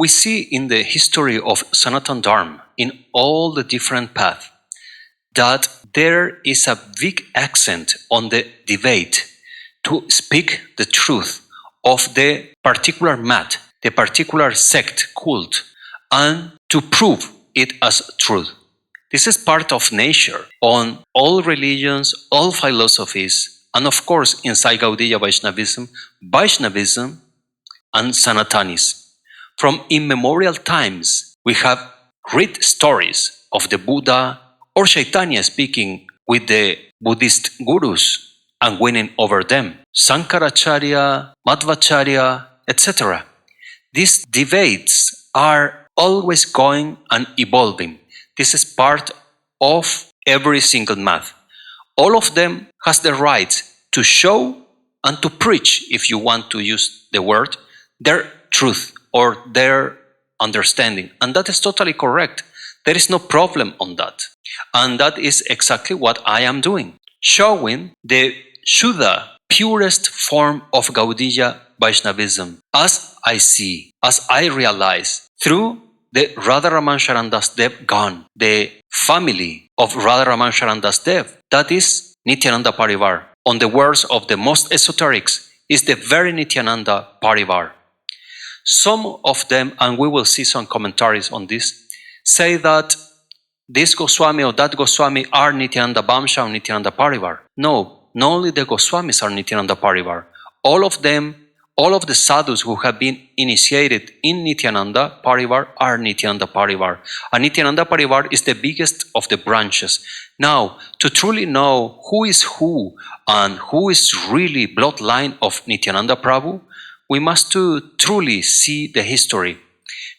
We see in the history of Sanatana Dharma, in all the different paths, that there is a big accent on the debate to speak the truth of the particular mat, the particular sect, cult, and to prove it as truth. This is part of nature on all religions, all philosophies, and of course inside Gaudiya Vaishnavism and Sanatanism. From immemorial times, we have read stories of the Buddha or Chaitanya speaking with the Buddhist gurus and winning over them, Sankaracharya, Madhvacharya, etc. These debates are always going and evolving. This is part of every single math. All of them has the right to show and to preach, if you want to use the word, their truth or their understanding. And that is totally correct. There is no problem on that. And that is exactly what I am doing. Showing the Shuddha, purest form of Gaudiya Vaishnavism, as I see, as I realize, through the Radharaman Sharandas Dev Gan, the family of Radharaman Sharandas Dev, that is Nityananda Parivar. On the words of the most esoterics, is the very Nityananda Parivar. Some of them, and we will see some commentaries on this, say that this Goswami or that Goswami are Nityananda Vamsha or Nityananda Parivar. No, not only the Goswamis are Nityananda Parivar. All of them, all of the sadhus who have been initiated in Nityananda Parivar are Nityananda Parivar. And Nityananda Parivar is the biggest of the branches. Now, to truly know who is who and who is really bloodline of Nityananda Prabhu, we must truly see the history.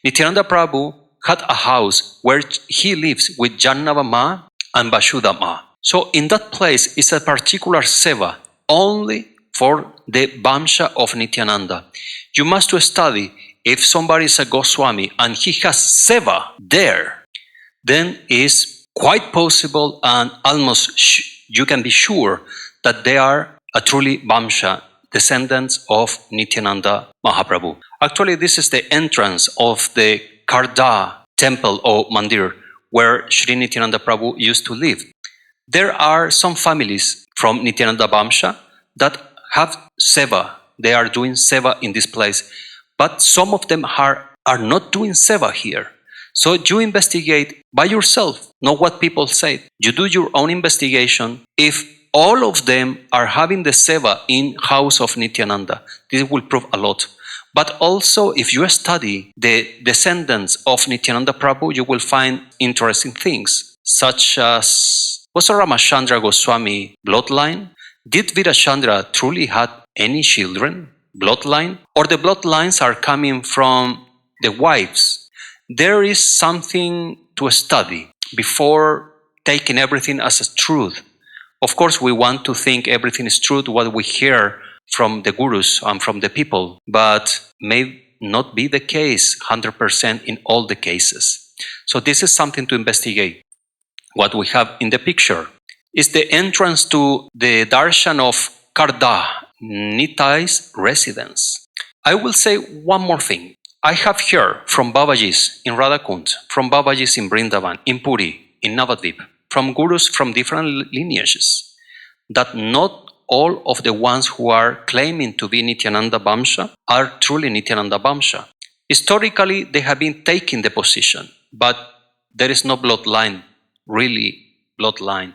Nityananda Prabhu had a house where he lives with Jannava Ma and Vasudha Ma. So in that place is a particular seva only for the Vamsha of Nityananda. You must study if somebody is a Goswami and he has seva there, then is quite possible and almost you can be sure that they are a truly Vamsha, descendants of Nityananda Mahaprabhu. Actually, this is the entrance of the Karda temple or mandir where Śrī Nityananda Prabhu used to live. There are some families from Nityananda Vamsha that have seva. They are doing seva in this place. But some of them are not doing seva here. So you investigate by yourself, not what people say. You do your own investigation. If all of them are having the seva in house of Nityananda, this will prove a lot. But also, if you study the descendants of Nityananda Prabhu, you will find interesting things, such as, was a Ramachandra Goswami bloodline? Did Virachandra truly have any children, bloodline? Or the bloodlines are coming from the wives? There is something to study before taking everything as a truth. Of course, we want to think everything is truth, what we hear from the gurus and from the people, but may not be the case 100% in all the cases. So this is something to investigate. What we have in the picture is the entrance to the darshan of Karda, Nitai's residence. I will say one more thing. I have heard from Babajis in Radhakund, from Babajis in Vrindavan, in Puri, in Navadvip, from gurus from different lineages, that not all of the ones who are claiming to be Nityananda Vamsha are truly Nityananda Vamsha. Historically, they have been taking the position, but there is no bloodline, really bloodline.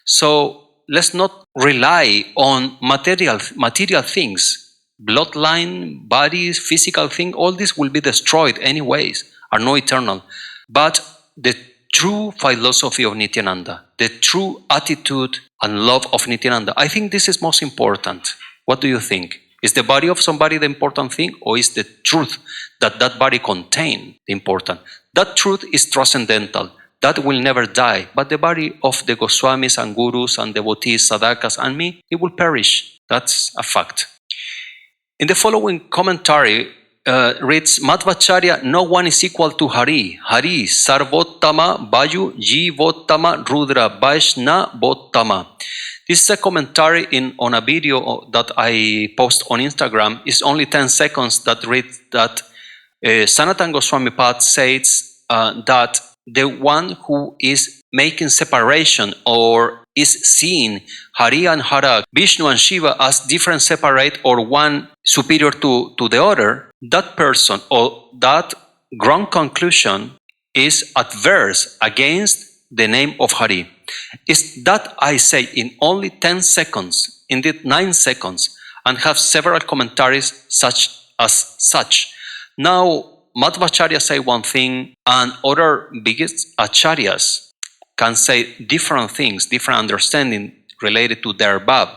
So let's not rely on material things. Bloodline, bodies, physical thing, all this will be destroyed anyways, are no eternal. But the true philosophy of Nityananda, the true attitude and love of Nityananda, I think this is most important. What do you think? Is the body of somebody the important thing, or is the truth that that body contains the important? That truth is transcendental. That will never die. But the body of the Goswamis and Gurus and devotees, sādhakas and me, it will perish. That's a fact. In the following commentary, reads, Madhvacharya, no one is equal to Hari. Hari, Sarvottama, Vayu, Jivottama, Rudra, Vaishnavottama. This is a commentary on a video that I post on Instagram. It's only 10 seconds that reads that Sanatana Goswami Pad says that the one who is making separation or is seeing Hari and Hara, Vishnu and Shiva as different, separate, or one superior to the other, that person or that wrong conclusion is adverse against the name of Hari. Is that I say in only 10 seconds, indeed 9 seconds, and have several commentaries such as such. Now, Madhvacharya say one thing, and other biggest acharyas can say different things, different understanding related to their bab.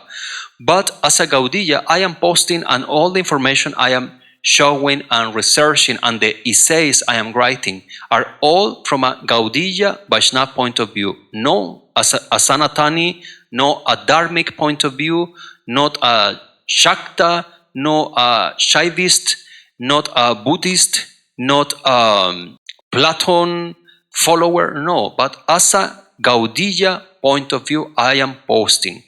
But as a Gaudiya, I am posting, and all the information I am showing and researching, and the essays I am writing are all from a Gaudiya Vaishnava point of view, no as a Sanatani, no a Dharmic point of view, not a Shakta, no a Shaivist, not a Buddhist, not a Platon follower, no, but as a Gaudiya point of view, I am posting.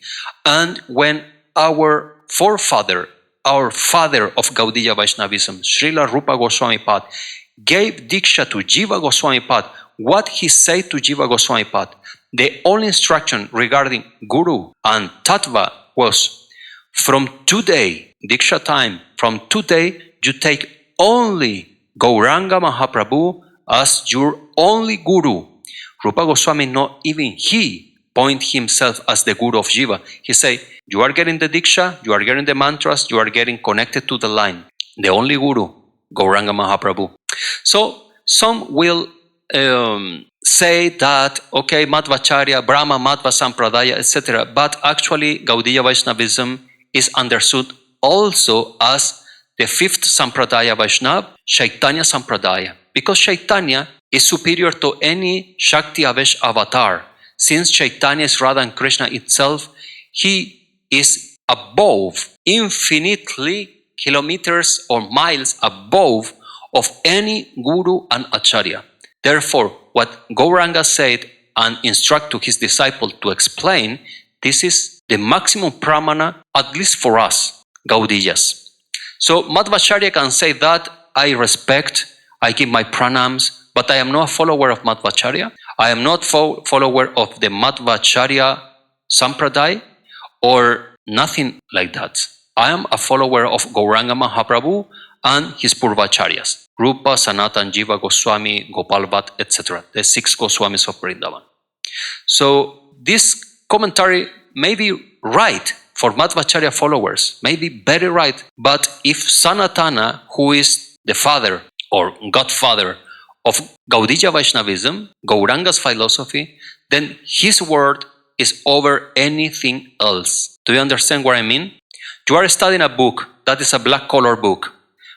And when our forefather, our father of Gaudiya Vaishnavism, Srila Rupa Goswami Pad, gave Diksha to Jiva Goswami Pad, what he said to Jiva Goswami Pad, the only instruction regarding Guru and Tattva was, from today, Diksha time, from today, you take only Gaurāṅga Mahāprabhu as your only Guru. Rupa Goswami, not even he point himself as the Guru of Jiva. He say, you are getting the Diksha, you are getting the mantras, you are getting connected to the line. The only Guru, Gaurāṅga Mahāprabhu. So, some will say that, okay, Madhvacharya, Brahma, Madhva, Sampradaya, etc. But actually, Gaudiya Vaishnavism is understood also as the fifth Sampradaya Vaishnava, Chaitanya Sampradaya. Because Chaitanya is superior to any Shakti Avesh avatar. Since Chaitanya is Radha and Krishna itself, he is above, infinitely kilometers or miles above of any Guru and Acharya. Therefore, what Gaurāṅga said and instruct to his disciple to explain, this is the maximum pramana, at least for us, Gaudiyas. So Madhvacharya can say that I respect, I give my praṇāms, but I am not a follower of Madhvacharya. I am not follower of the Madhvacharya Sampradaya or nothing like that. I am a follower of Gaurāṅga Mahāprabhu and his Pūrvācāryas, Rupa, Sanatana, Jiva Goswami, Gopal Bhatt, etc., the 6 Goswamis of Vrindavan. So this commentary may be right for Madhvacharya followers, may be very right, but if Sanatana, who is the father or godfather of Gaudiya Vaishnavism, Gaurāṅga's philosophy, then his word is over anything else. Do you understand what I mean? You are studying a book that is a black color book,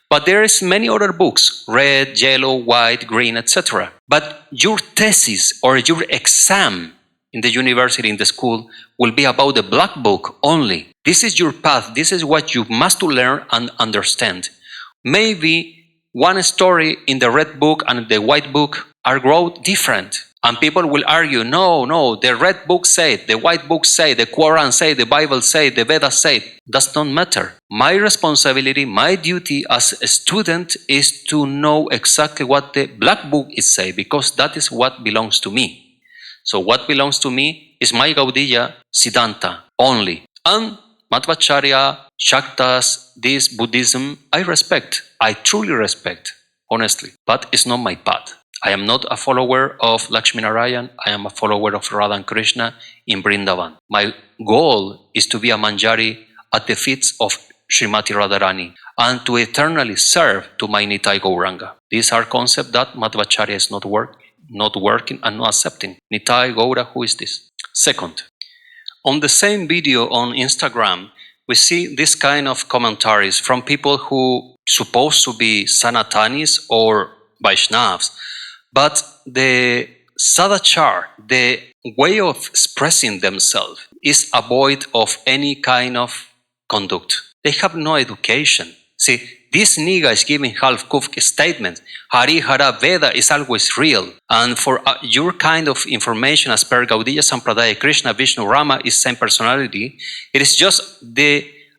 but there is many other books, red, yellow, white, green, etc. But your thesis or your exam in the university, in the school, will be about the black book only. This is your path. This is what you must learn and understand. Maybe one story in the red book and the white book are growth different. And people will argue, no, the red book said, the white book said, the Quran said, the Bible said, the Vedas said. Does not matter. My responsibility, my duty as a student is to know exactly what the black book is saying, because that is what belongs to me. So what belongs to me is my Gaudiya Siddhanta only. And Madhvacharya, Shaktas, this Buddhism, I respect. I truly respect, honestly. But it's not my path. I am not a follower of Lakshmi Narayan. I am a follower of Radha and Krishna in Vrindavan. My goal is to be a manjari at the feet of Srimati Radharani and to eternally serve to my Nitai Gaurāṅga. These are concepts that Madhvacharya is not working and not accepting. Nitai Gaura, who is this? Second, on the same video on Instagram, we see this kind of commentaries from people who supposed to be Sanatanis or Vaishnavas, but the sadachar, the way of expressing themselves, is avoid of any kind of conduct. They have no education. See, this nigga is giving half-cooked statements. Hari Hara Veda is always real. And for your kind of information, as per Gaudiya Sampradaya, Krishna, Vishnu, Rama is same personality. It is just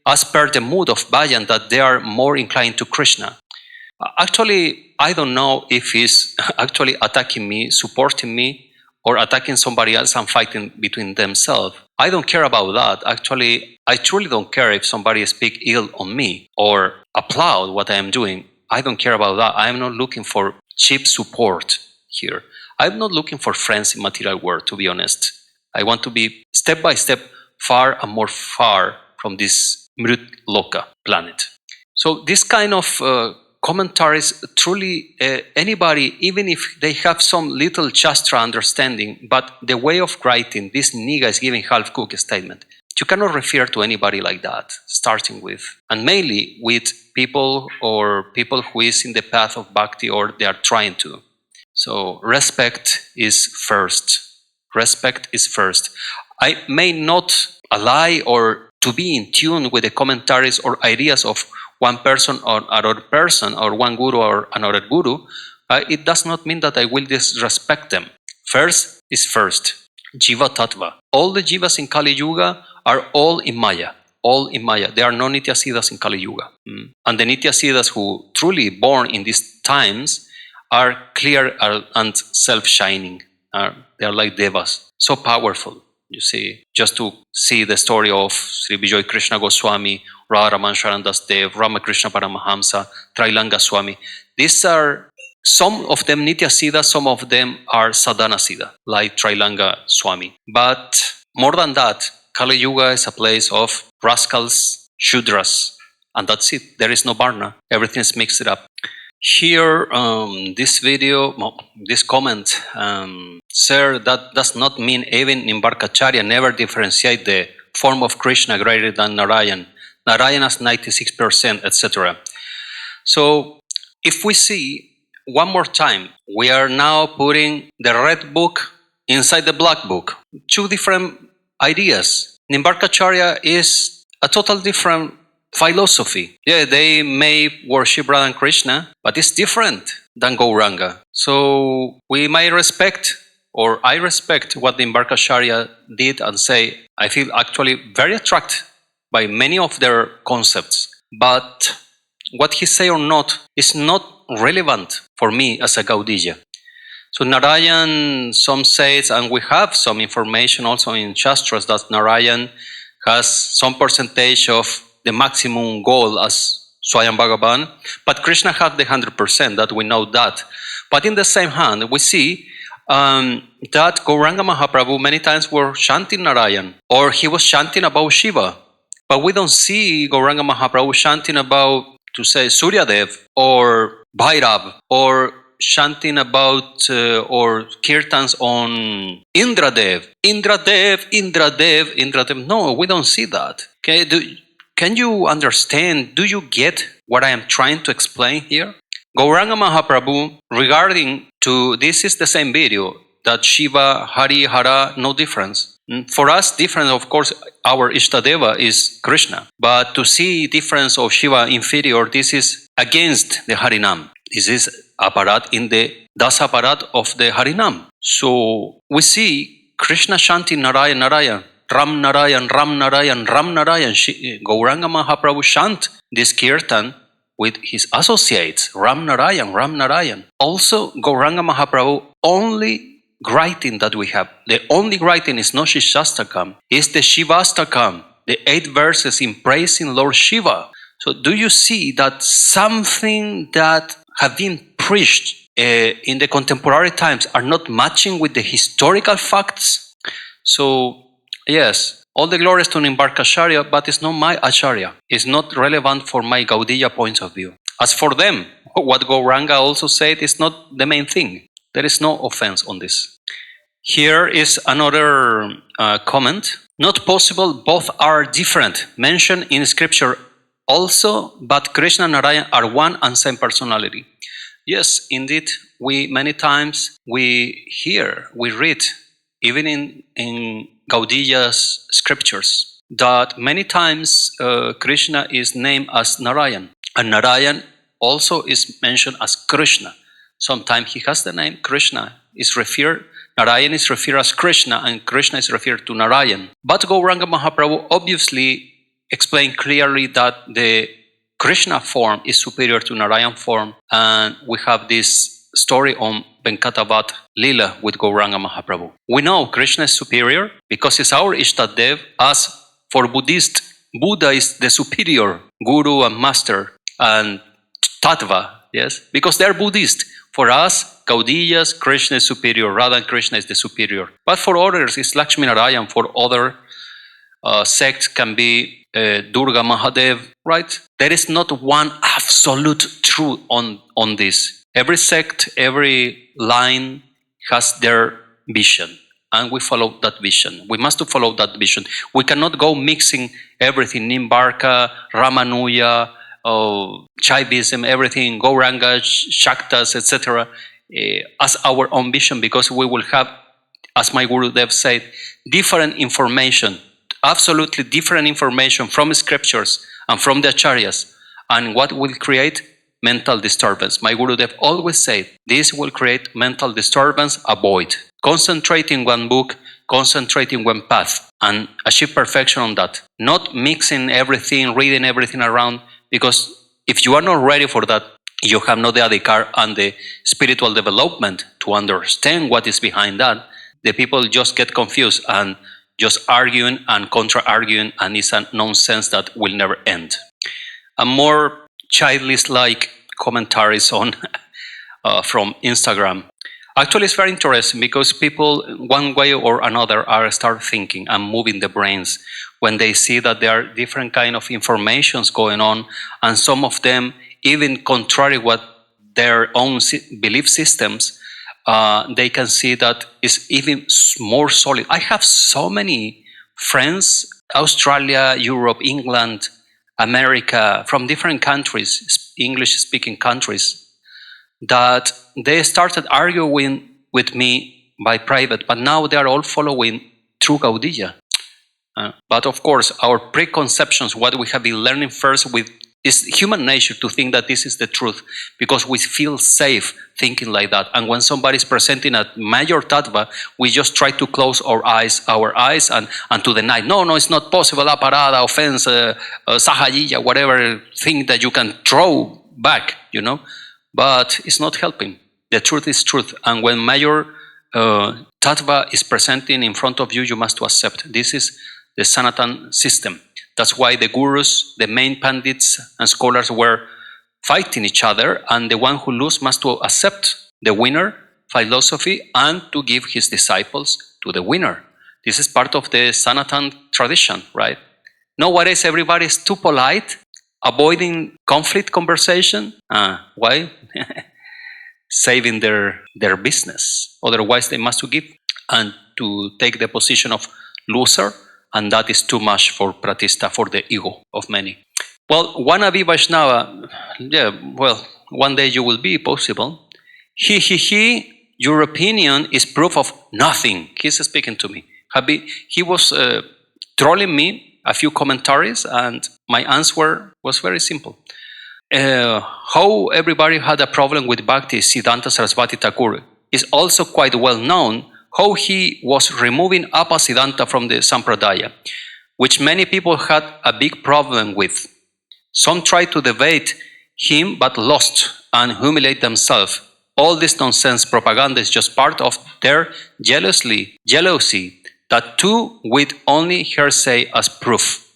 as per the mood of Bhajan that they are more inclined to Krishna. Actually, I don't know if he's actually attacking me, supporting me, or attacking somebody else and fighting between themselves. I don't care about that. Actually, I truly don't care if somebody speaks ill on me or applaud what I am doing. I don't care about that. I am not looking for cheap support here. I'm not looking for friends in material world, to be honest. I want to be step by step far and more far from this Mrut Loka planet. So this kind of commentaries, truly anybody, even if they have some little Shastra understanding, but the way of writing, this Niga is giving half-cooked statement. You cannot refer to anybody like that, starting with, and mainly with people who is in the path of bhakti or they are trying to. So respect is first. Respect is first. I may not ally or to be in tune with the commentaries or ideas of one person or another person, or one guru or another guru, it does not mean that I will disrespect them. First is first. Jiva Tattva. All the jivas in Kali Yuga are all in Maya. All in Maya. There are no Nitya Siddhas in Kali Yuga. And the Nitya Siddhas who truly born in these times are clear and self-shining. They are like devas. So powerful. You see, just to see the story of Sri Vijay Krishna Goswami, Radharaman Sharandas Dev, Ramakrishna Paramahamsa, Trailanga Swami. These are some of them Nitya Siddha, some of them are Sadhana Siddha, like Trailanga Swami. But more than that, Kali Yuga is a place of rascals, Shudras, and that's it. There is no Varna. Everything is mixed up. Here, this video, this comment, sir, that does not mean even Nimbarkacharya never differentiate the form of Krishna greater than Narayan. Narayan has 96%, etc. So, if we see one more time, we are now putting the red book inside the black book. Two different ideas. Nimbarkacharya is a total different philosophy. Yeah, they may worship Radha and Krishna, but it's different than Gaurāṅga. So we might respect, or I respect what the Nimbarkacharya did and say, I feel actually very attracted by many of their concepts. But what he say or not is not relevant for me as a Gauḍīya. So Narayan, some says, and we have some information also in Shastras that Narayan has some percentage of the maximum goal as Swayam Bhagavan, but Krishna had the 100%, that we know that. But in the same hand, we see that Gaurāṅga Mahāprabhu many times were chanting Narayan, or he was chanting about Shiva. But we don't see Gaurāṅga Mahāprabhu chanting about, to say, Suryadev, or Bhairav, or chanting about or kirtans on Indradev. No, we don't see that. Okay, can you understand? Do you get what I am trying to explain here? Gaurāṅga Mahāprabhu, regarding to, this is the same video, that Shiva, Hari, Hara, no difference. For us, difference, of course, our Ishtadeva is Krishna. But to see difference of Shiva inferior, this is against the Harinam. This is Aparadha in the Dasa Aparadha of the Harinam. So we see Krishna chanting Narayan, Narayan, Ram Narayan, Ram Narayan, Ram Narayan. Gaurāṅga Mahāprabhu chant this kirtan with his associates, Ram Narayan, Ram Narayan. Also, Gaurāṅga Mahāprabhu only writing that we have, the only writing is not Shastakam, is the Shivastakam, the 8 verses in praising Lord Shiva. So do you see that something that have been preached in the contemporary times are not matching with the historical facts? So yes, all the glories to Nimbarkacharya, but it's not my Acharya. It's not relevant for my Gauḍīya point of view. As for them, what Gaurāṅga also said is not the main thing. There is no offense on this. Here is another comment. Not possible, both are different. Mentioned in scripture also, but Krishna and Narayan are one and same personality. Yes, indeed, many times we hear, we read, even in Gauḍīya's scriptures, that many times Krishna is named as Narayan, and Narayan also is mentioned as Krishna. Sometimes he has the name Krishna, Narayan is referred as Krishna, and Krishna is referred to Narayan. But Gaurāṅga Mahāprabhu obviously explained clearly that the Krishna form is superior to Narayan form, and we have this story on Venkatavat Lila with Gaurāṅga Mahāprabhu. We know Krishna is superior because he's our Ishtadev. As for Buddhist, Buddha is the superior guru and master and tattva, yes, because they're Buddhist. For us, Gauḍīyas, Krishna is superior, Radha and Krishna is the superior. But for others, it's Lakshmi Narayan. For other sects can be Durga Mahadev, right? There is not one absolute truth on this. Every sect, every line has their vision, and we follow that vision. We must follow that vision. We cannot go mixing everything, Nimbarka, Ramanuja, Shaivism, everything, Gauranga, Shaktas, etc., as our own vision, because we will have, as my Gurudev said, different information, absolutely different information from scriptures and from the Acharyas. And what will create? Mental disturbance. My Gurudev always said, this will create mental disturbance, avoid. Concentrate in one book, concentrate in one path, and achieve perfection on that. Not mixing everything, reading everything around, because if you are not ready for that, you have not the adhikar and the spiritual development to understand what is behind that. The people just get confused and just arguing and contra-arguing, and it's a nonsense that will never end. A more childish-like commentaries on from Instagram. Actually, it's very interesting because people, one way or another, start thinking and moving the brains when they see that there are different kind of informations going on, and some of them even contrary what their own belief systems. They can see that it's even more solid. I have so many friends, Australia, Europe, England, America, from different countries, English-speaking countries, that they started arguing with me by private, but now they are all following through Gauḍīya. But of course, our preconceptions, what we have been learning first with, is human nature to think that this is the truth, because we feel safe thinking like that. And when somebody is presenting a major tattva, we just try to close our eyes and to deny. No, it's not possible. Aparadha, offense, sahajiya, whatever thing that you can throw back, But it's not helping. The truth is truth. And when major tattva is presenting in front of you, you must accept. This is the Sanatan system. That's why the gurus, the main pandits and scholars were fighting each other, and the one who loses must to accept the winner philosophy and to give his disciples to the winner. This is part of the Sanatan tradition, right? Nowadays, everybody is too polite, avoiding conflict conversation. Why? Saving their business. Otherwise, they must to give and to take the position of loser. And that is too much for pratista, for the ego of many. Well, wannabe Vaishnava, one day you will be possible. Your opinion is proof of nothing. He's speaking to me. He was trolling me a few commentaries, and my answer was very simple. How everybody had a problem with Bhakti, Siddhanta Sarasvati Thakur, is also quite well known. How he was removing Apasiddhanta from the Sampradaya, which many people had a big problem with. Some tried to debate him but lost and humiliate themselves. All this nonsense propaganda is just part of their jealousy that too with only hearsay as proof.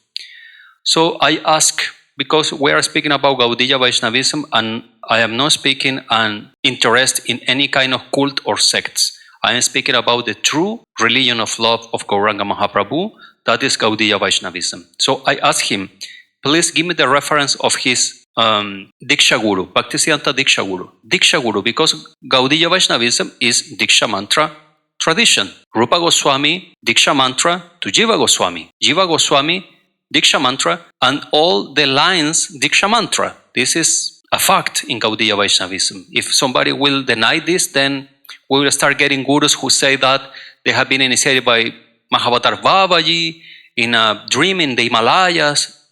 So I ask, because we are speaking about Gauḍīya Vaishnavism, and I am not speaking an interest in any kind of cult or sects. I am speaking about the true religion of love of Gaurāṅga Mahāprabhu, that is Gauḍīya Vaishnavism. So I asked him, please give me the reference of his Diksha Guru, Bhaktisiddhanta Diksha Guru. Diksha Guru, because Gauḍīya Vaishnavism is Diksha Mantra tradition. Rupa Goswami, Diksha Mantra to Jiva Goswami. Jiva Goswami, Diksha Mantra, and all the lines Diksha Mantra. This is a fact in Gauḍīya Vaishnavism. If somebody will deny this, then we will start getting gurus who say that they have been initiated by Mahavatar Babaji in a dream in the Himalayas.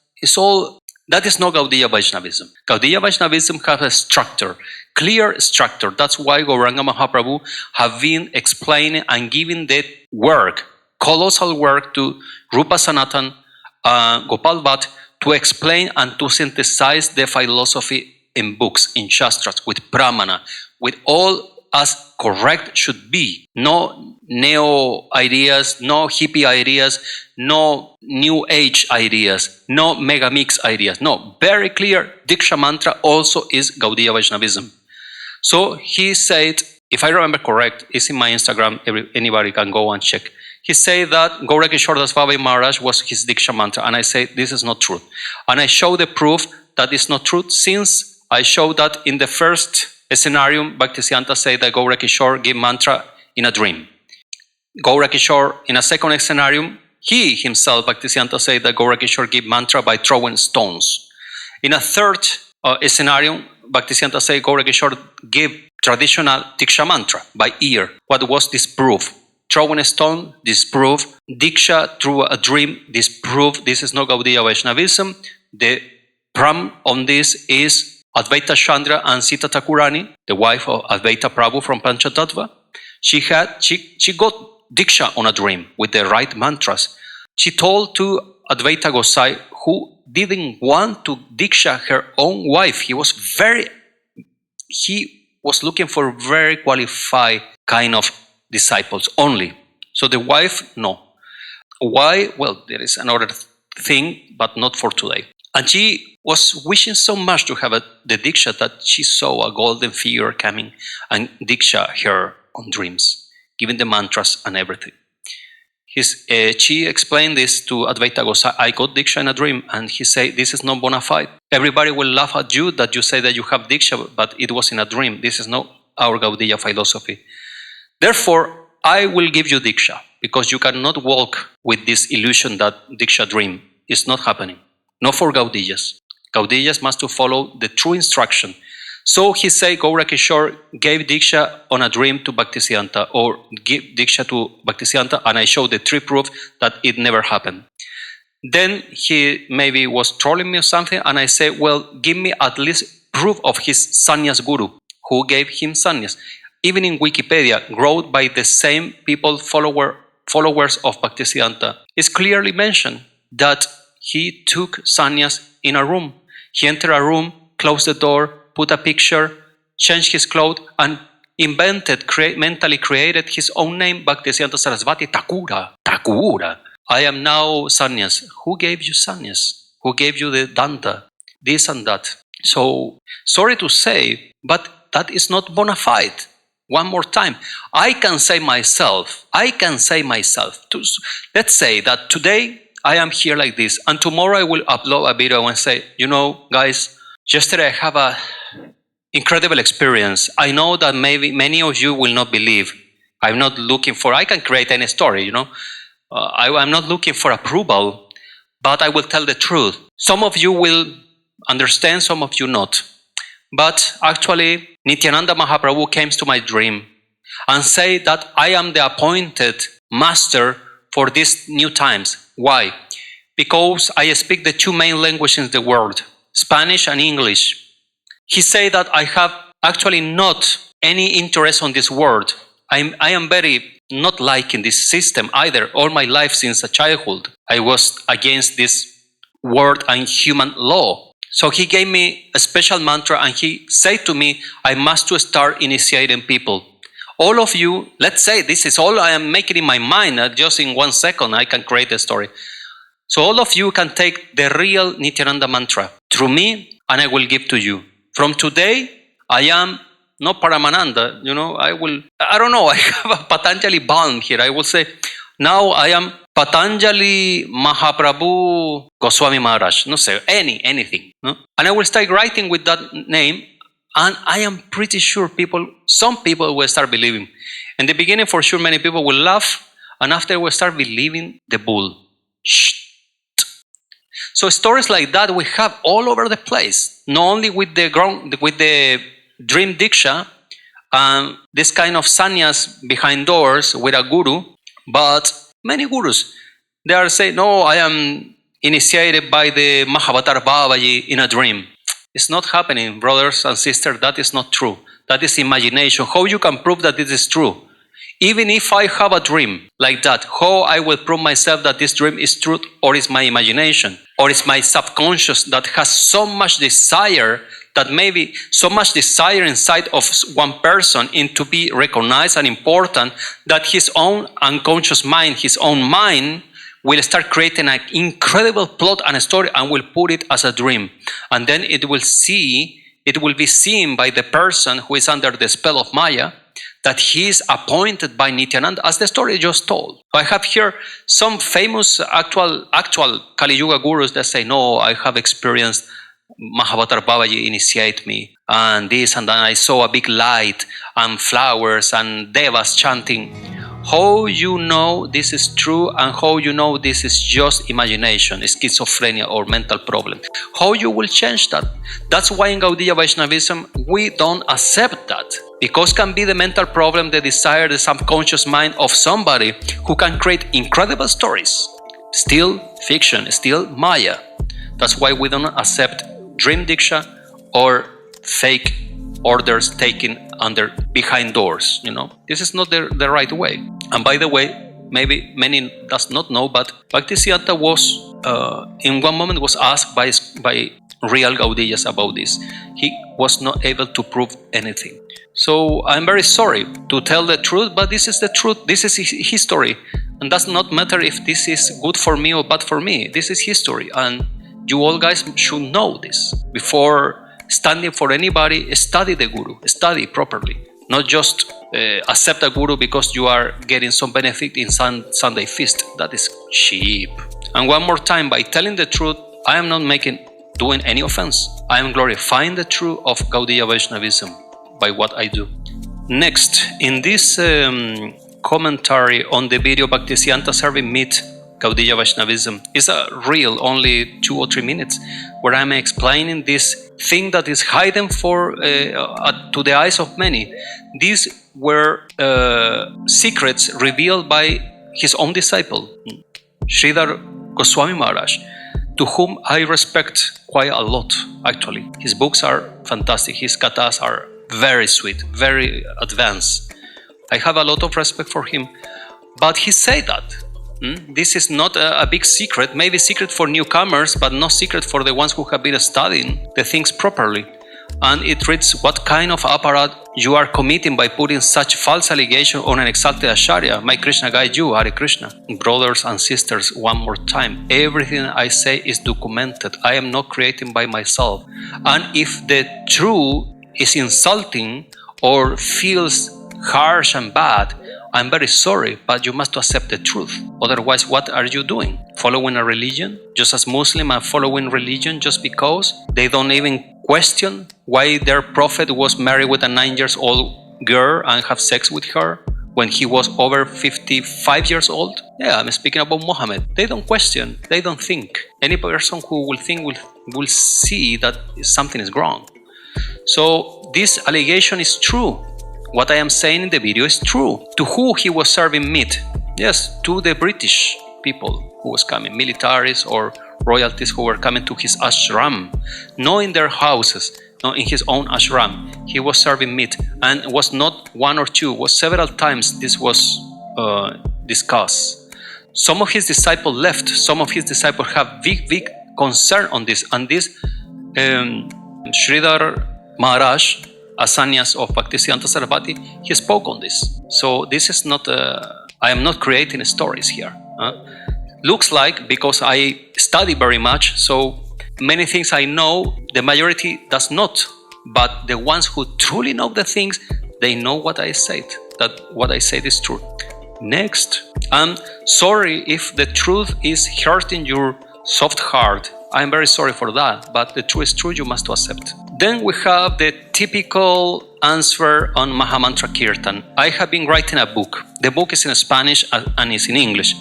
That is not Gauḍīya Vaishnavism. Gauḍīya Vaishnavism has a structure, clear structure. That's why Gaurāṅga Mahāprabhu have been explaining and giving the work, colossal work to Rupa Sanatan, Gopal Bhatt, to explain and to synthesize the philosophy in books, in shastras, with pramana, with all as correct should be. No neo ideas, no hippie ideas, no new age ideas, no mega mix ideas. No, very clear, Diksha mantra also is Gaudiya Vaishnavism. So he said, if I remember correct, it's in my Instagram, anybody can go and check. He said that Gaurāṅga Das Babai Maharaj was his Diksha mantra, and I say this is not true. And I show the proof that it's not true, since I show that in the first scenario, Bhaktisiddhanta said that Gaurāṅga gave mantra in a dream. Gaurāṅga in a second scenario, he himself, Bhaktisiddhanta, said that Gaurāṅga gave mantra by throwing stones. In a third scenario, Bhaktisiddhanta said Gaurāṅga gave traditional Diksha mantra by ear. What was this proof? Throwing a stone, disprove. Diksha through a dream, disprove. This is not Gaudiya Vaishnavism. The pram on this is Advaita Chandra and Sita Thakurani, the wife of Advaita Prabhu from Panchatattva. She got Diksha on a dream with the right mantras. She told to Advaita Gosai, who didn't want to Diksha her own wife. He was looking for very qualified kind of disciples only. So the wife, no. Why? Well, there is another thing, but not for today. And she was wishing so much to have the Diksha that she saw a golden figure coming and Diksha her on dreams, giving the mantras and everything. She explained this to Advaita Gosai. I got Diksha in a dream, and he said, this is not bona fide. Everybody will laugh at you that you say that you have Diksha, but it was in a dream. This is not our Gaudiya philosophy. Therefore, I will give you Diksha, because you cannot walk with this illusion that Diksha dream is not happening. Not for Gaudiyas. Gaudiyas must to follow the true instruction. So he said Gaurāṅga gave Diksha on a dream to Bhaktisiddhanta, or give Diksha to Bhaktisiddhanta, and I showed the three proof that it never happened. Then he maybe was trolling me or something, and I said, well, give me at least proof of his sannyas guru, who gave him sannyas. Even in Wikipedia, wrote by the same people, followers of Bhaktisiddhanta, it's clearly mentioned that he took sannyas in a room. He entered a room, closed the door, put a picture, changed his clothes, and mentally created his own name, Bhaktisiddhanta Sarasvati Thakura. I am now sannyas. Who gave you sannyas? Who gave you the danta? This and that. So, sorry to say, but that is not bona fide. One more time, I can say myself, let's say that today I am here like this, and tomorrow I will upload a video and say, you know, guys, yesterday I have a incredible experience. I know that maybe many of you will not believe. I'm not looking for, I can create any story, you know. I'm not looking for approval, but I will tell the truth. Some of you will understand, some of you not. But actually, Nityananda Mahaprabhu came to my dream and said that I am the appointed master for these new times. Why? Because I speak the two main languages in the world, Spanish and English. He said that I have actually not any interest on this world. I am very not liking this system either. All my life since a childhood, I was against this world and human law. So he gave me a special mantra, and he said to me, I must to start initiating people. All of you, let's say this is all I am making in my mind, just in 1 second I can create a story. So all of you can take the real Nityananda mantra through me, and I will give to you. From today, I am not Paramananda, you know, I don't know, I have a Patanjali balm here. I will say, now I am Patanjali Mahaprabhu Goswami Maharaj, no say anything, no? And I will start writing with that name, and I am pretty sure some people will start believing. In the beginning, for sure, many people will laugh, and after will start believing the bull. Shh. So stories like that we have all over the place, not only with the dream diksha, this kind of sannyas behind doors with a guru, but many gurus, they are saying, no, I am initiated by the Mahavatar Babaji in a dream. It's not happening, brothers and sisters. That is not true. That is imagination. How you can prove that this is true? Even if I have a dream like that, how I will prove myself that this dream is truth, or is my imagination, or is my subconscious that has so much desire, that maybe so much desire inside of one person in to be recognized and important, that his own unconscious mind, his own mind, will start creating an incredible plot and a story and will put it as a dream. And then it will be seen by the person who is under the spell of Maya, that he is appointed by Nityananda, as the story just told. I have here some famous actual Kali Yuga gurus that say, no, I have experienced Mahavatar Babaji initiate me, and this and that. I saw a big light and flowers and devas chanting. How you know this is true and how you know this is just imagination, schizophrenia or mental problem? How you will change that? That's why in Gaudiya Vaishnavism we don't accept that, because can be the mental problem, the desire, the subconscious mind of somebody who can create incredible stories. Still fiction, still Maya. That's why we don't accept dream diksha or fake orders taken behind doors. This is not the right way. And by the way, maybe many does not know, but Bhaktisiddhanta was in one moment was asked by real Gaudiyas about this. He was not able to prove anything. So I'm very sorry to tell the truth, but this is the truth. This is history, and does not matter if this is good for me or bad for me. This is history, and you all guys should know this before standing for anybody. Study the guru, study properly, not just accept a guru because you are getting some benefit in Sunday feast. That is cheap. And one more time, by telling the truth, I am not doing any offense. I am glorifying the truth of Gaudiya Vaishnavism by what I do. Next, in this commentary on the video Bhaktisiddhanta serving meat, Gaudiya Vaishnavism, is a reel, only 2 or 3 minutes, where I'm explaining this thing that is hidden to the eyes of many. These were secrets revealed by his own disciple, Sridhar Goswami Maharaj, to whom I respect quite a lot, actually. His books are fantastic. His kathas are very sweet, very advanced. I have a lot of respect for him. But he said that this is not a big secret, maybe secret for newcomers, but no secret for the ones who have been studying the things properly. And it reads, what kind of aparadha you are committing by putting such false allegation on an exalted acharya? May Krishna guide you, Hare Krishna. Brothers and sisters, one more time, everything I say is documented. I am not creating by myself. And if the truth is insulting or feels harsh and bad, I'm very sorry, but you must accept the truth. Otherwise, what are you doing? Following a religion? Just as Muslims are following religion just because they don't even question why their prophet was married with a 9-year-old girl and have sex with her when he was over 55 years old? Yeah, I'm speaking about Muhammad. They don't question, they don't think. Any person who will think will see that something is wrong. So this allegation is true. What I am saying in the video is true. To who he was serving meat? Yes, to the British people who was coming, militaries or royalties who were coming to his ashram, not in their houses, not in his own ashram. He was serving meat, and it was not 1 or 2, it was several times this was discussed. Some of his disciples left, some of his disciples have big concern on this, and this Sridhar Maharaj, a sannyas of Bhaktisiddhanta Sarasvati, he spoke on this. So this is not, I am not creating stories here. Looks like, because I study very much, so many things I know, the majority does not. But the ones who truly know the things, they know what I said, that what I said is true. Next, I'm sorry if the truth is hurting your soft heart. I'm very sorry for that, but the truth is true, you must accept. Then we have the typical answer on Mahamantra Kirtan. I have been writing a book. The book is in Spanish and is in English.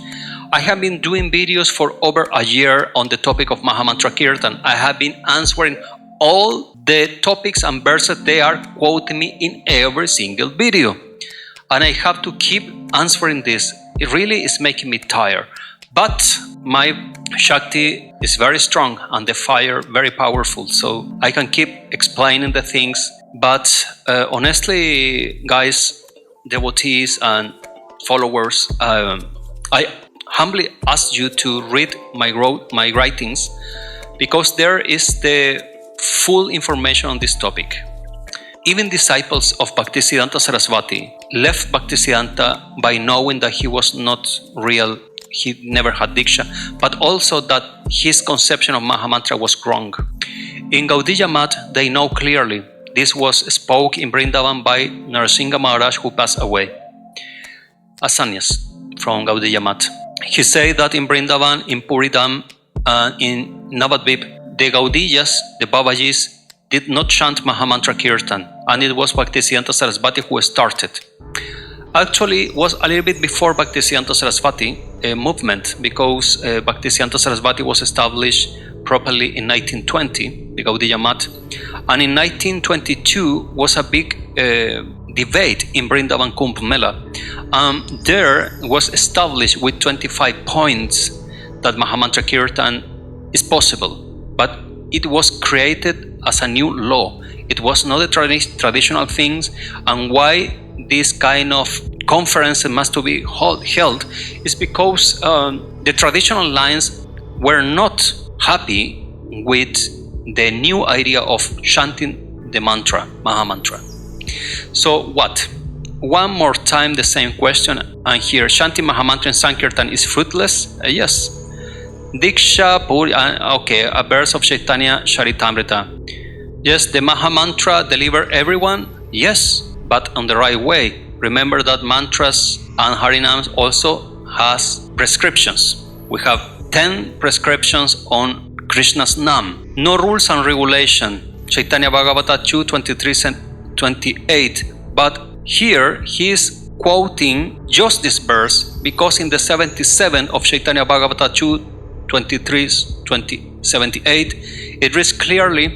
I have been doing videos for over a year on the topic of Mahamantra Kirtan. I have been answering all the topics and verses they are quoting me in every single video. And I have to keep answering this. It really is making me tired. But my Shakti is very strong and the fire very powerful, so I can keep explaining the things. But honestly, guys, devotees and followers, I humbly ask you to read my writings, because there is the full information on this topic. Even disciples of Bhaktisiddhanta Sarasvati left Bhaktisiddhanta by knowing that he was not real, he never had Diksha, but also that his conception of Mahamantra was wrong. In Gauḍīya Math, they know clearly this was spoken in Vrindavan by Narasimha Maharaj, who passed away, a sannyas from Gauḍīya Math. He said that in Vrindavan, in Puridam, in Navadvip, the Gauḍīyas, the Babajis, did not chant Mahamantra Kirtan, and it was Bhaktisiddhanta Sarasvati who started. Actually, it was a little bit before Bhaktisiddhanta Sarasvati movement, because Bhaktisiddhanta Sarasvati was established properly in 1920, the Gauḍīya Math, and in 1922 was a big debate in Vrindavan Kumbh Mela. There was established with 25 points that Mahamantra Kirtan is possible, but it was created as a new law. It was not the traditional things, and why this kind of conference must to be held is because the traditional lines were not happy with the new idea of chanting the mantra, Mahamantra. So what? One more time the same question, and here, chanting Mahamantra in Sankirtan is fruitless? Yes. Diksha Puri, okay, a verse of Chaitanya Charitamrita. Yes, the Mahamantra deliver everyone? Yes, but on the right way. Remember that mantras and harinams also has prescriptions. We have 10 prescriptions on Krishna's Nam. No rules and regulation. Chaitanya Bhagavata 2:23-28. But here he is quoting just this verse, because in the 77 of Chaitanya Bhagavata 2:23-78, it reads clearly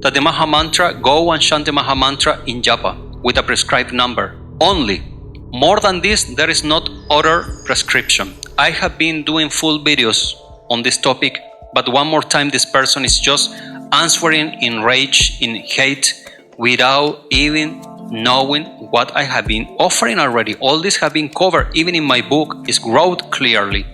that the Mahamantra, go and chant the Mahamantra in japa with a prescribed number only. More than this, there is not other prescription. I have been doing full videos on this topic, but one more time, this person is just answering in rage, in hate, without even knowing what I have been offering already. All this have been covered, even in my book, is wrote clearly.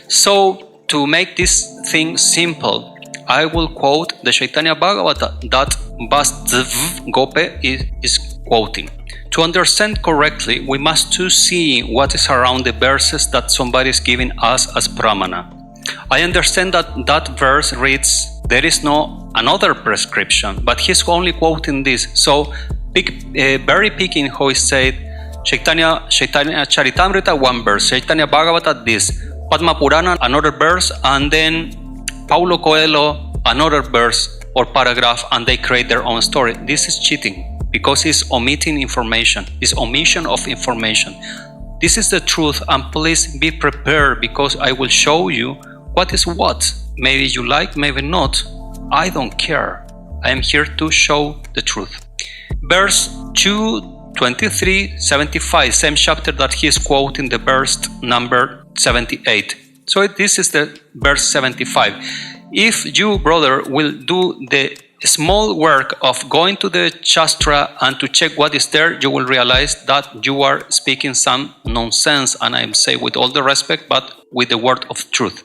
So, to make this thing simple, I will quote the Chaitanya Bhagavata that Vasdv Gope is quoting. To understand correctly, we must to see what is around the verses that somebody is giving us as pramana. I understand that that verse reads, there is no another prescription, but he's only quoting this. So, very picking how he said, Chaitanya Charitamrita, one verse, Chaitanya Bhagavata, this, Padma Purana, another verse, and then Paulo Coelho, another verse or paragraph, and they create their own story. This is cheating, because he's omitting information. It's omission of information. This is the truth, and please be prepared, because I will show you what is what. Maybe you like, maybe not. I don't care. I am here to show the truth. Verse 2:23-75, same chapter that he is quoting the verse number 78. So this is the verse 75. If you, brother, will do the small work of going to the Shastra and to check what is there, you will realize that you are speaking some nonsense, and I am saying with all the respect, but with the word of truth.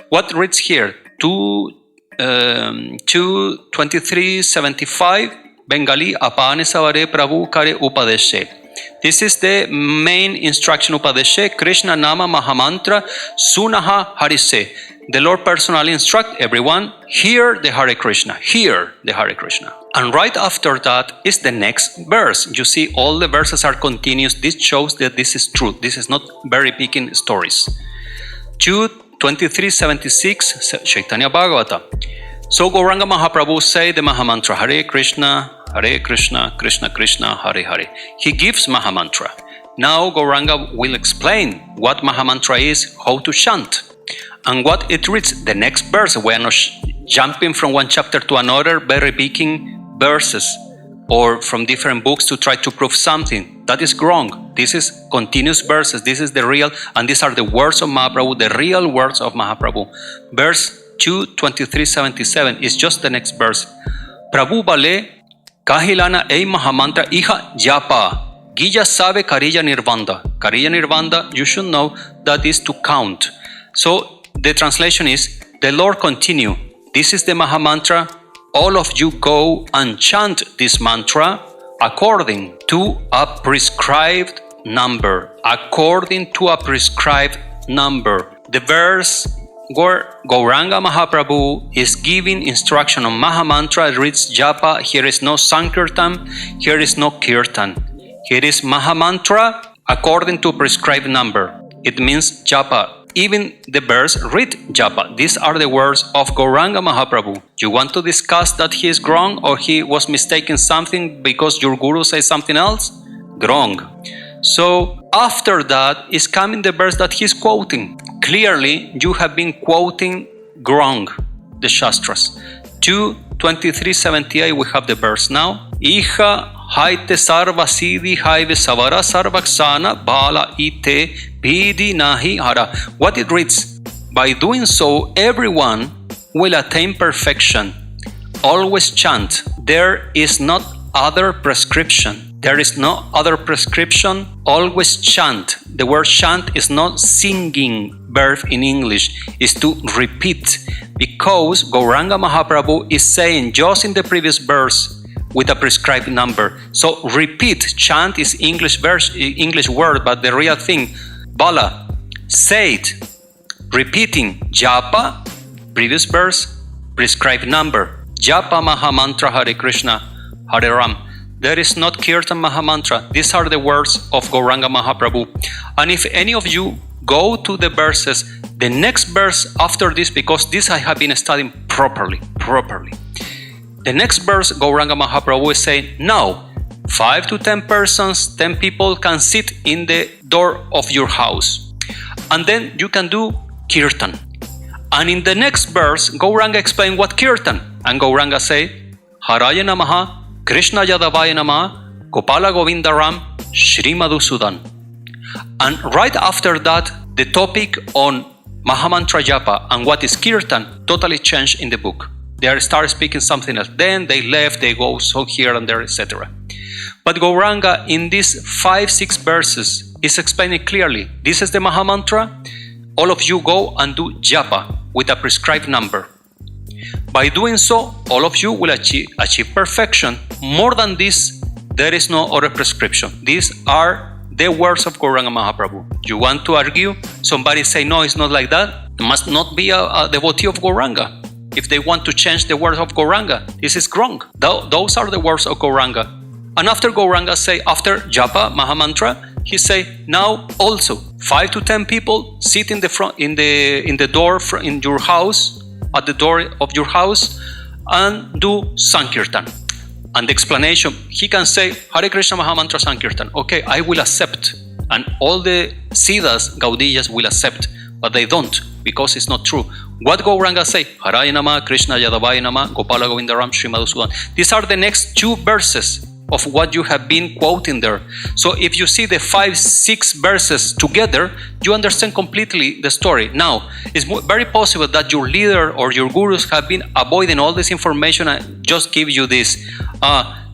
What reads here? 2:23-75, Bengali, Apane Savare Prabhu Kare Upadeshe. This is the main instruction, Upadeshe, Krishna Nama Mahamantra Sunaha Harise. The Lord personally instruct everyone, hear the Hare Krishna, hear the Hare Krishna. And right after that is the next verse. You see, all the verses are continuous. This shows that this is true. This is not very picking stories. 2:23-76, Chaitanya Bhagavata. So Gaurāṅga Mahāprabhu say the Mahamantra, Hare Krishna, Krishna Krishna, Hare Hare. He gives Mahamantra. Now Gaurāṅga will explain what Mahamantra is, how to chant, and what it reads. The next verse, we are not jumping from one chapter to another, very picking verses, or from different books to try to prove something. That is wrong. This is continuous verses. This is the real, and these are the words of Mahaprabhu, the real words of Mahaprabhu. Verse 2:23-77 is just the next verse. Prabhu Bale Kahilana Ei Mahamantra Iha Japa Gija sabe Kariya Nirvanda. Kariya Nirvanda, you should know that is to count. So the translation is, the Lord continue. This is the Mahamantra. All of you go and chant this mantra according to a prescribed number. According to a prescribed number. The verse where Gaurāṅga Mahāprabhu is giving instruction on Mahamantra reads Japa. Here is no Sankirtan, here is no Kirtan. Here is Mahamantra according to prescribed number. It means Japa. Even the verse read Japa. These are the words of Gaurāṅga Mahāprabhu. You want to discuss that he is wrong or he was mistaken something because your guru says something else? Wrong. So after that is coming the verse that he's quoting. Clearly, you have been quoting wrong the Shastras. 2:23:78 we have the verse now. Iha haite sarva siddhi haive savara sarvaksana bala ite bidi nahi hara. What it reads? By doing so, everyone will attain perfection. Always chant. There is not other prescription. There is no other prescription. Always chant. The word chant is not singing verb in English. It's to repeat. Because Gaurāṅga Mahāprabhu is saying just in the previous verse with a prescribed number. So repeat. Chant is English word, but the real thing. Bala. Say it. Repeating. Japa. Previous verse. Prescribed number. Japa Mahamantra Hare Krishna Hare Ram. There is not Kirtan Mahamantra. These are the words of Gaurāṅga Mahāprabhu. And if any of you go to the verses, the next verse after this, because this I have been studying properly. The next verse, Gaurāṅga Mahāprabhu is saying, now, 5 to 10 persons, 10 people can sit in the door of your house. And then you can do Kirtan. And in the next verse, Gaurāṅga explains what Kirtan. And Gaurāṅga say, Haraya Namaha, Krishna Yadavaya Nama, Gopala Govinda Ram, Śrī Madhusudan. And right after that, the topic on Mahamantra Japa and what is Kirtan totally changed in the book. They start speaking something else. Then they left, they go so here and there, etc. But Gaurāṅga in these 5-6 verses is explaining clearly, this is the Mahamantra. All of you go and do Japa with a prescribed number. By doing so, all of you will achieve perfection. More than this, there is no other prescription. These are the words of Gaurāṅga Mahāprabhu. You want to argue? Somebody say, no, it's not like that. It must not be a devotee of Gaurāṅga. If they want to change the words of Gaurāṅga, this is wrong. Those are the words of Gaurāṅga. And after Gaurāṅga say, after Japa, Mahamantra, he say, now also 5 to 10 people sit in the front, in the door in your house, at the door of your house, and do Sankirtan. And the explanation, he can say, Hare Krishna Mahamantra Sankirtan. Okay, I will accept. And all the Siddhas, Gauḍīyas will accept. But they don't, because it's not true. What Gaurāṅga say? Haraya Nama, Krishna Yadavaya Nama, Gopala Govinda Ram, Śrī Madhusudan. These are the next 2 verses of what you have been quoting there. So if you see the 5-6 verses together, you understand completely the story. Now, it's very possible that your leader or your gurus have been avoiding all this information and just give you this,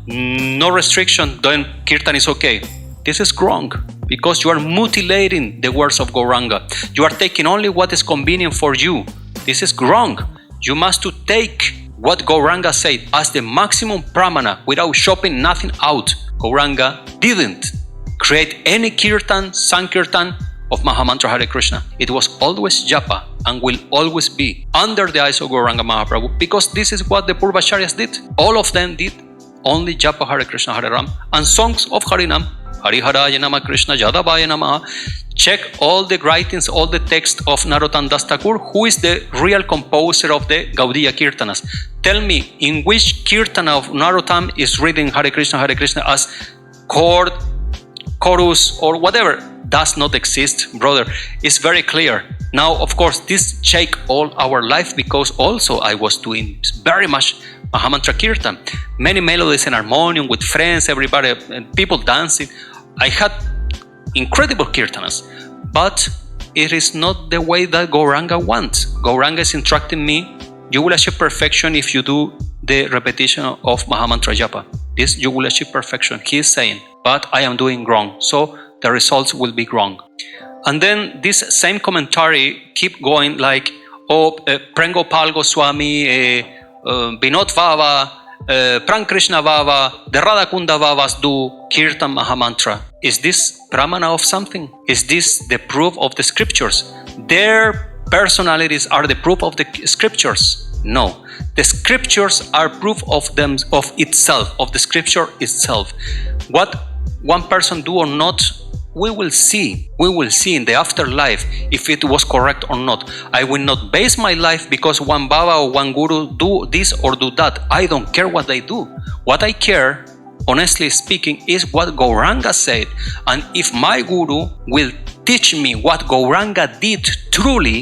no restriction, then Kirtan is okay. This is wrong, because you are mutilating the words of Gaurāṅga. You are taking only what is convenient for you. This is wrong. You must to take what Gaurāṅga said as the maximum pramana without chopping nothing out. Gaurāṅga didn't create any Kirtan, Sankirtan of Mahamantra Hare Krishna. It was always Japa and will always be under the eyes of Gaurāṅga Mahāprabhu, because this is what the Pūrvācāryas did. All of them did only Japa Hare Krishna Hare Ram and songs of Harinam. Hari Haraya Nama Krishna Yadavaya Nama. Check all the writings, all the text of Narottam Das Thakur, who is the real composer of the Gauḍīya Kirtanas. Tell me, in which Kirtana of Narottam is reading Hare Krishna as chord, chorus, or whatever? Does not exist, brother. It's very clear. Now, of course, this shake all our life, because also I was doing very much Mahamantra Kirtan. Many melodies and harmonium with friends, everybody, and people dancing. I had incredible Kirtanas, but it is not the way that Gaurāṅga wants. Gaurāṅga is instructing me, you will achieve perfection if you do the repetition of Mahamantra Japa. This you will achieve perfection, he is saying. but I am doing wrong, so the results will be wrong. And then this same commentary keep going like, Prengopal Goswami, Vinod Vava, Pran Krishna Vava, the Radhakunda Vavas do Kirtan Mahamantra. Is this pramana of something? Is this the proof of the scriptures? Their personalities are the proof of the scriptures? No. The scriptures are proof of them, of itself, of the scripture itself. What one person do or not, we will see. We will see in the afterlife if it was correct or not. I will not base my life because one Baba or one Guru do this or do that. I don't care what they do. What I care, honestly speaking, is what Gaurāṅga said. And if my Guru will teach me what Gaurāṅga did truly,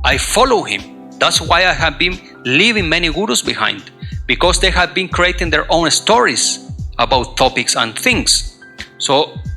I follow him. That's why I have been leaving many Gurus behind, because they have been creating their own stories about topics and things. So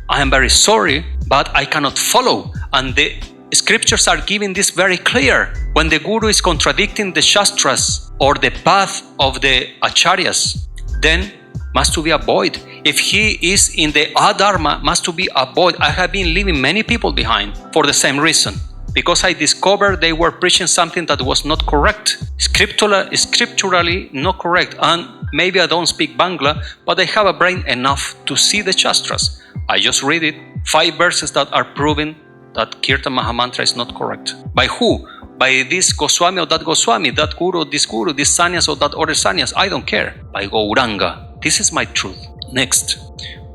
I am very sorry, but I cannot follow. And the scriptures are giving this very clear. When the Guru is contradicting the Shastras or the path of the Acharyas, then must to be avoided. If he is in the Adharma, must to be avoided. I have been leaving many people behind for the same reason, because I discovered they were preaching something that was not correct, scripturally not correct. And maybe I don't speak Bangla, but I have a brain enough to see the Shastras. I just read it, 5 verses that are proving that Kirtan Mahamantra is not correct. By who? By this Goswami or that Goswami, that Guru, this sannyas or that other sannyas, I don't care. By Gaurāṅga. This is my truth. Next.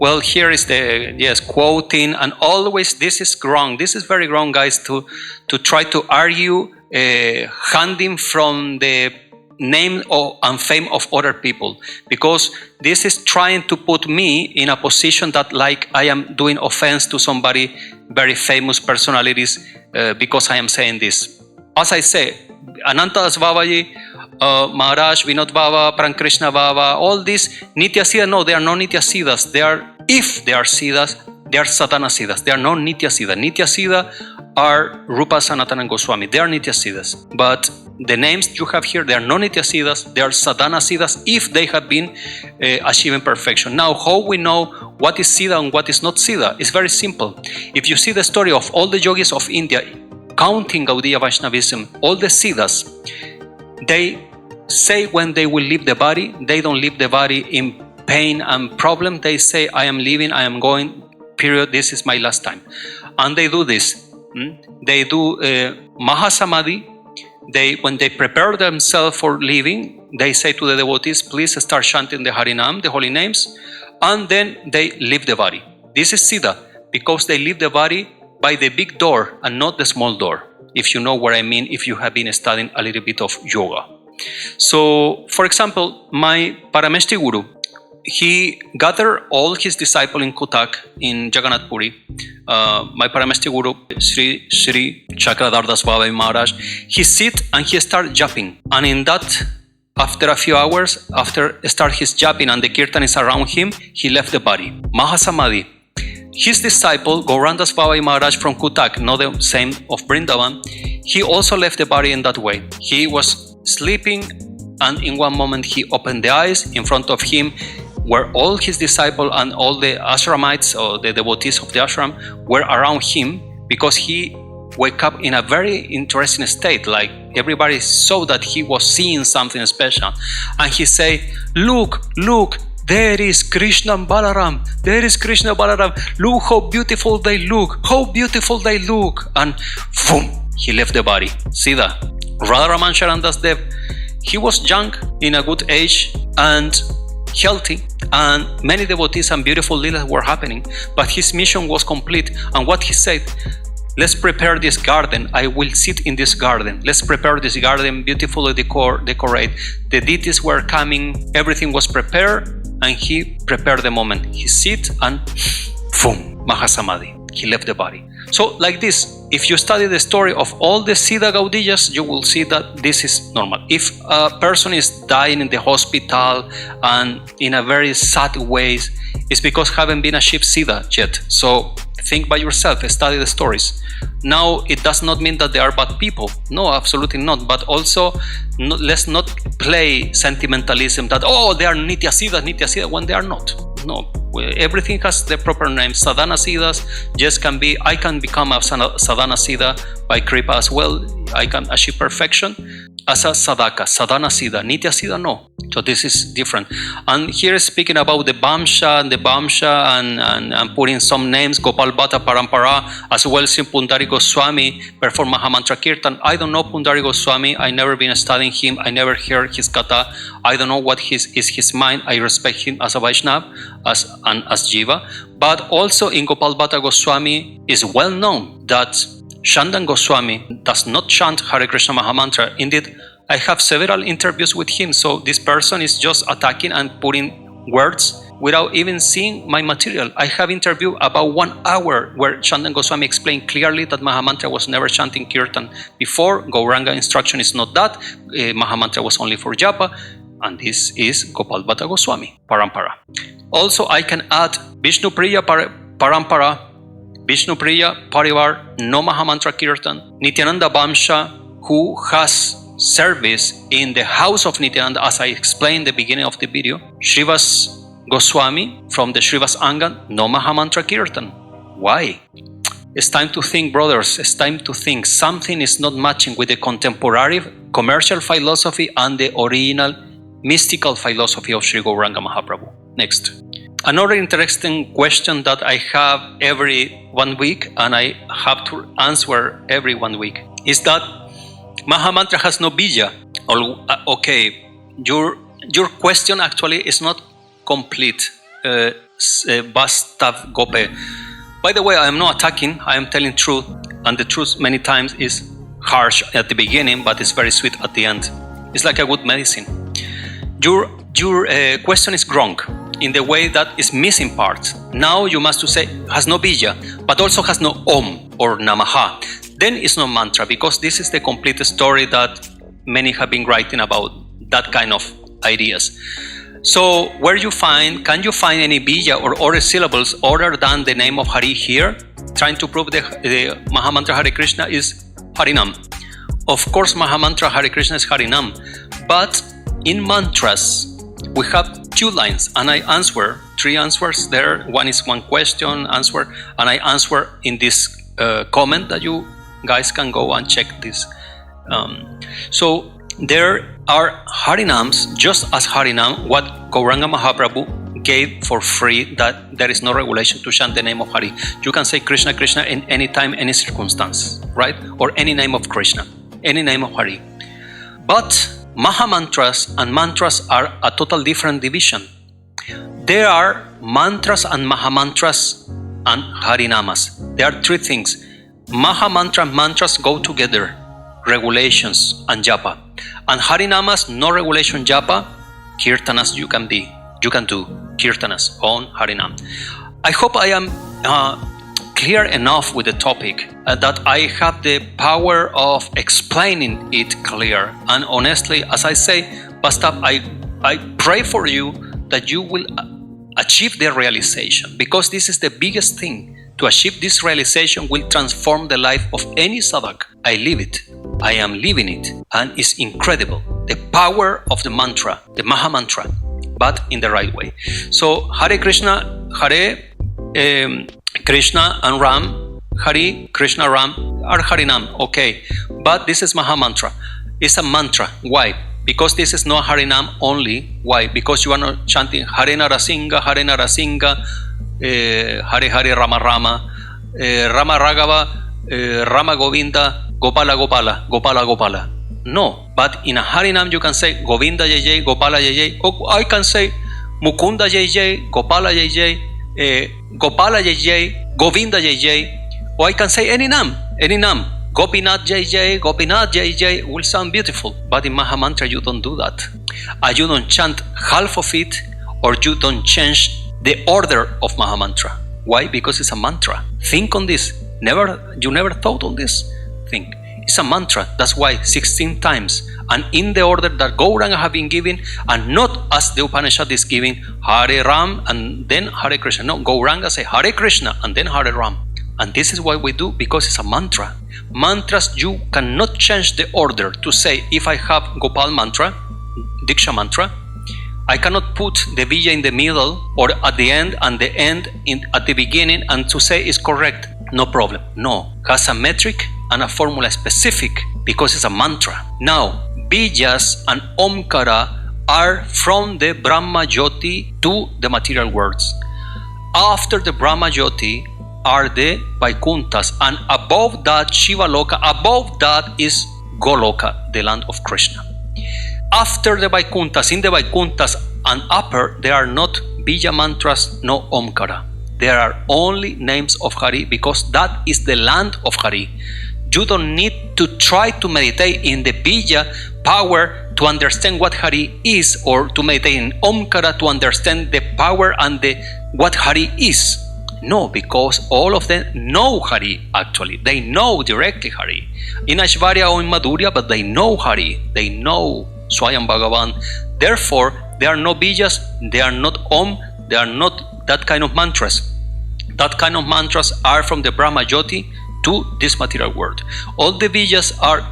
Well, here is the, quoting, and always this is wrong. This is very wrong, guys, to try to argue handing from the name and fame of other people, because this is trying to put me in a position that like I am doing offense to somebody, very famous personalities, because I am saying this. As I say, Anantadas Babaji, Maharaj, Vinod Baba, Pran Krishna Baba, all these Nitya Siddhas, no, they are not Nitya Siddhas. They are, if they are Siddhas, they are Sadhana Siddhas. They are not Nitya Siddha. Nitya Siddha are Rupa Sanatana Goswami. They are Nitya Siddhas. But the names you have here, they are not Nitya Siddhas. They are Sadhana Siddhas if they have been achieving perfection. Now, how we know what is Siddha and what is not Siddha? It's very simple. If you see the story of all the yogis of India, counting Gaudiya Vaishnavism, all the Siddhas, they say when they will leave the body, they don't leave the body in pain and problem. They say, I am leaving, I am going, period, this is my last time. And they do this. They do Mahasamadhi. When they prepare themselves for leaving, they say to the devotees, please start chanting the Harinam, the holy names, and then they leave the body. This is Siddha, because they leave the body by the big door and not the small door, if you know what I mean, if you have been studying a little bit of yoga. So, for example, my Parameshti Guru, he gathered all his disciples in Cuttack in Jagannath Puri. My Parameshti Guru, Shri Chakradardas Babai Maharaj, he sit and he start japping. And in that, after a few hours, after start his japping and the kirtan is around him, he left the body. Mahasamadhi. His disciple, Gaurāṅga Babai Maharaj from Cuttack, not the same of Vrindavan, he also left the body in that way. He was sleeping, and in one moment he opened the eyes. In front of him were all his disciples and all the ashramites or the devotees of the ashram were around him, because he woke up in a very interesting state, like everybody saw that he was seeing something special. And he said, look, there is Krishna and Balaram, there is Krishna and Balaram, look how beautiful they look, and boom, he left the body. See that? Radharaman Charandas Dev, he was young, in a good age, and healthy, and many devotees and beautiful leelas were happening, but his mission was complete. And what he said, let's prepare this garden, I will sit in this garden, let's prepare this garden, beautifully decorate. The deities were coming, everything was prepared, and he prepared the moment. He sit and boom, Mahasamadhi, he left the body. So like this, if you study the story of all the Siddha Gauḍīyas, you will see that this is normal. If a person is dying in the hospital and in a very sad ways, it's because haven't been achieved Siddha yet. So think by yourself, study the stories. Now, it does not mean that they are bad people. No, absolutely not. But also, let's not play sentimentalism that, oh, they are Nitya Siddha, when they are not. No. Everything has the proper name. Sadhana Siddhas, yes, I can become a Sadhana Siddha by Kripa as well. I can achieve perfection as a Sadhaka, Sadhana Siddha. Nitya Siddha, no. So this is different. And here speaking about the Vamsha and putting some names, Gopal Bhatta Parampara, as well as Pundari Goswami perform Mahamantra Kirtan. I don't know Pundari Goswami. I never been studying him. I never heard his kata. I don't know what is his mind. I respect him as a Vaishnava, as Jiva. But also in Gopal Bhatta Goswami is well known that Shandan Goswami does not chant Hare Krishna Mahamantra. Indeed, I have several interviews with him, so this person is just attacking and putting words without even seeing my material. I have interviewed about 1 hour where Shandan Goswami explained clearly that Mahamantra was never chanting Kirtan before. Gaurāṅga instruction is not that. Mahamantra was only for japa, and this is Gopal Bhatta Goswami, Parampara. Also, I can add Vishnu Priya Parampara, Vishnu Priya Parivar, no Mahamantra Kirtan, Nityananda Vamsha, who has service in the house of Nityananda, as I explained in the beginning of the video. Srivas Goswami from the Srivas Angan, no Mahamantra Kirtan. Why? It's time to think, brothers. It's time to think. Something is not matching with the contemporary commercial philosophy and the original mystical philosophy of Śrī Gurudev Mahaprabhu. Next. Another interesting question that I have every 1 week, and I have to answer every 1 week, is that Mahamantra has no bija. Okay, your question actually is not complete. Vastav Gope. By the way, I am not attacking, I am telling truth, and the truth many times is harsh at the beginning, but it's very sweet at the end. It's like a good medicine. Your question is wrong in the way that is missing parts. Now you must say has no bija, but also has no om or namaha. Then it's no mantra, because this is the complete story that many have been writing about that kind of ideas. So can you find any bija or other syllables other than the name of Hari here? Trying to prove the Mahamantra Hare Krishna is Harinam. Of course, Mahamantra Hare Krishna is Harinam, but in mantras we have 2 lines, and I answer 3 answers there. One is one question answer, and I answer in this comment that you guys can go and check this. So there are Harinams, just as Harinam, what Gaurāṅga Mahāprabhu gave for free, that there is no regulation to chant the name of Hari. You can say Krishna, Krishna in any time, any circumstance, right? Or any name of Krishna, any name of Hari. But Mahamantras and mantras are a total different division. There are mantras and Mahamantras and Harinamas. There are 3 things. Mahamantra and mantras go together, regulations and japa. And Harinamas, no regulation japa, kirtanas you can do kirtanas on Harinam. I hope I am clear enough with the topic that I have the power of explaining it clear. And honestly, as I say, Bastap, I pray for you that you will achieve the realization, because this is the biggest thing. To achieve this realization will transform the life of any sadhak. I live it. I am living it. And it's incredible. The power of the mantra, the Mahamantra, but in the right way. So Hare Krishna, Hare Krishna and Ram, Hari, Krishna, Ram are Harinam. Okay. But this is Mahamantra. It's a mantra. Why? Because this is not Harinam only. Why? Because you are not chanting Hare Narasimha, Hare Narasimha, Hare Hare Rama Rama, Rama Raghava, Rama Govinda, Gopala Gopala, Gopala Gopala. No, but in a Harinam you can say Govinda Jai Jai, Gopala Jai Jai. Or I can say Mukunda Jai Jai, Gopala Jai Jai, Gopala Jai Jai, Govinda Jai Jai. Or I can say any nam. Gopinath Jai Jai, Gopinath Jai Jai will sound beautiful. But in Mahamantra you don't do that. You don't chant half of it, or you don't change the order of Mahamantra. Why? Because it's a mantra. Think on this. You never thought on this thing. It's a mantra. That's why 16 times. And in the order that Gaurāṅga have been given, and not as the Upanishad is giving, Hare Ram and then Hare Krishna. No, Gaurāṅga say Hare Krishna and then Hare Ram. And this is what we do, because it's a mantra. Mantras, you cannot change the order to say, if I have Gopal mantra, Diksha mantra, I cannot put the bija in the middle or at the end and the end at the beginning and to say it's correct. No problem. No. It has a metric and a formula specific because it's a mantra. Now, bijas and omkara are from the Brahma Jyoti to the material worlds. After the Brahma Jyoti are the Vaikunthas, and above that Shiva Loka, above that is Goloka, the land of Krishna. After the Vaikunthas, in the Vaikunthas and upper, there are not bija mantras, no omkara. There are only names of Hari because that is the land of Hari. You don't need to try to meditate in the bija power to understand what Hari is, or to meditate in omkara to understand the power and what Hari is. No, because all of them know Hari actually. They know directly Hari. In Aishvarya or in Madhurya, but they know Hari. They know Swayam Bhagavan. Therefore, there are no bijas, they are not om, they are not that kind of mantras. That kind of mantras are from the Brahma Jyoti to this material world. All the bijas are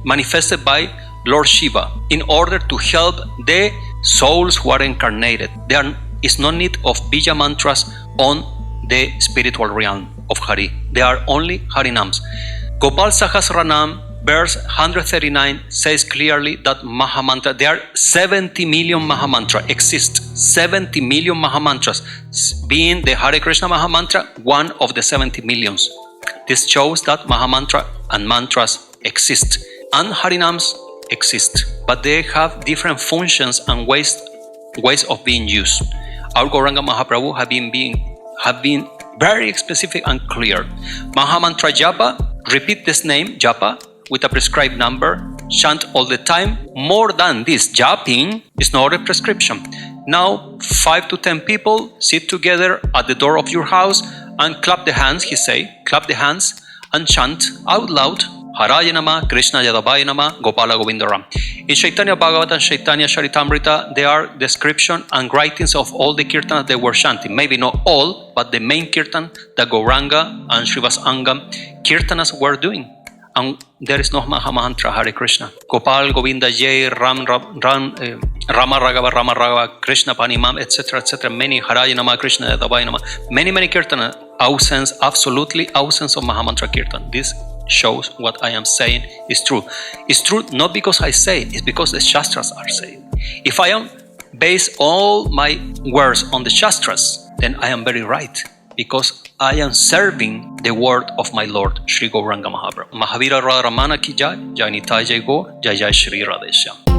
manifested by Lord Shiva in order to help the souls who are incarnated. There is no need of bija mantras on the spiritual realm of Hari. They are only Harinams. Gopal Sahasranam, verse 139, says clearly that Mahamantra, there are 70 million Mahamantra exist. 70 million Mahamantras, being the Hare Krishna Mahamantra one of the 70 millions. This shows that Mahamantra and mantras exist and Harinams exist, but they have different functions and ways of being used. Our Gaurāṅga Mahāprabhu have been very specific and clear. Mahamantra Japa, repeat this name Japa with a prescribed number, chant all the time. More than this, japping is not a prescription. Now 5 to 10 people sit together at the door of your house and clap the hands, clap the hands and chant out loud Haraya Nama, Krishna Yadavaya Nama, Gopala Govindaram. In Chaitanya Bhagavatam, Chaitanya Charitamrita, there are description and writings of all the kirtanas they were chanting. Maybe not all, but the main kirtan, the Gaurāṅga and Srivas Angam kirtanas were doing. And there is no Mahamantra, Hare Krishna. Gopal, Govinda, Jai, Rama Raghava, Krishna Panimam, etc., etc. Many Haraya Nama, Krishna Yadavaya Nama. Many kirtana, absolutely absence of Mahamantra kirtan. This shows what I am saying is true. It's true not because I say it, it's because the Shastras are saying. If I am base all my words on the Shastras, then I am very right, because I am serving the word of my Lord, Śrī Gurudev Mahaprabhu. Mahavira Radha Ramana ki jai, Jai Nitai Jai Go, Jai Jai Śrī Radheshyam.